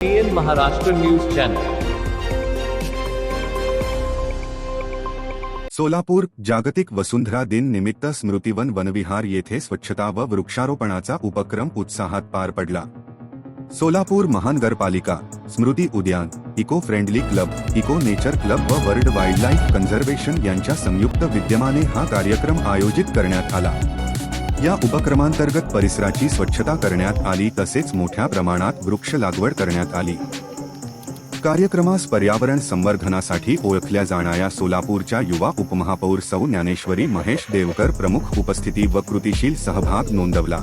N Maharashtra news channel. Solapur जागतिक वसुंधरा दिन निमित्त स्मृतिवन वनविहार येथे स्वच्छता व वृक्षारोपणाचा उपक्रम उत्साहात पार पडला। सोलापूर महानगरपालिका, स्मृती उद्यान, eco friendly club, eco nature club व वर्ल्ड वाईल्डलाईफ कन्झर्वेशन यांच्या संयुक्त विद्यमाने हा कार्यक्रम आयोजित करण्यात आला। या उपक्रमांतर्गत परिसराची स्वच्छता करण्यात आली तसेच मोठ्या प्रमाणात वृक्ष लागवड करण्यात आली। कार्यक्रमास पर्यावरण संवर्धनासाठी ओळखल्या जाणाऱ्या सोलापूरच्या युवा उपमहापौर सौ ज्ञानेश्वरी महेश देवकर प्रमुख उपस्थिती व कृतिशील सहभाग नोंदवला।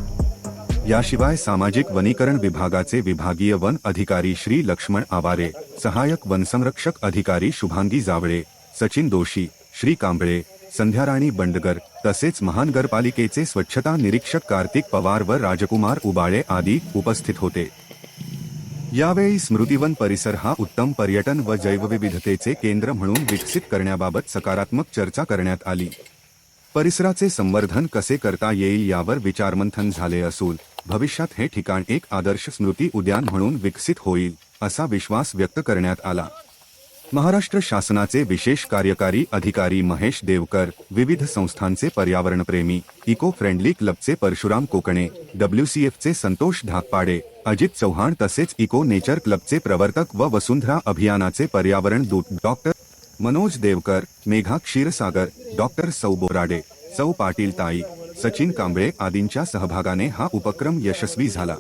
याशिवाय सामाजिक वनीकरण विभागाचे विभागीय वन अधिकारी श्री लक्ष्मण आवारे, सहाय्यक वनसंरक्षक अधिकारी शुभांगी जावळे, सचिन दोशी, श्री कांबळे, संध्याराणी बंडगर तसेच महानगरपालिकेचे स्वच्छता निरीक्षक कार्तिक पवार व राजकुमार उबाळे आदी उपस्थित होते। यावेळी स्मृतिवन परिसर हा उत्तम पर्यटन व जैवविविधतेचे केंद्र म्हणून विकसित करण्याबाबत सकारात्मक चर्चा करण्यात आली। परिसराचे संवर्धन कसे करता येईल यावर विचारमंथन झाले असून भविष्यात हे ठिकाण एक आदर्श स्मृती उद्यान म्हणून विकसित होईल असा विश्वास व्यक्त करण्यात आला। महाराष्ट्र शासनाचे विशेष कार्यकारी अधिकारी महेश देवकर, विविध संस्थांचे पर्यावरणप्रेमी, इको फ्रेंडली क्लबचे परशुराम कोकणे, WCFचे संतोष धाकपाडे, अजित चौहान तसेच इको नेचर क्लबचे प्रवर्तक व वसुंधरा अभियानाचे पर्यावरण दूत डॉक्टर मनोज देवकर, मेघा क्षीरसागर, डॉक्टर सौ बोराडे, सौ पाटील ताई, सचिन कांबळे आदींच्या सहभागाने हा उपक्रम यशस्वी झाला।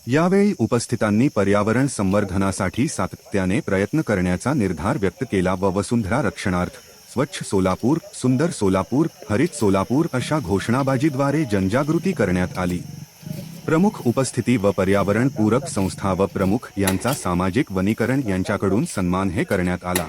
यावेळी उपस्थितांनी पर्यावरण संवर्धनासाठी सातत्याने प्रयत्न करण्याचा निर्धार व्यक्त केला व वसुंधरा रक्षणार्थ स्वच्छ सोलापूर, सुंदर सोलापूर, हरित सोलापूर अशा घोषणाबाजीद्वारे जनजागृती करण्यात आली। प्रमुख उपस्थिती व पर्यावरण पूरक संस्था व प्रमुख यांचा सामाजिक वनीकरण यांच्याकडून सन्मान हे करण्यात आला।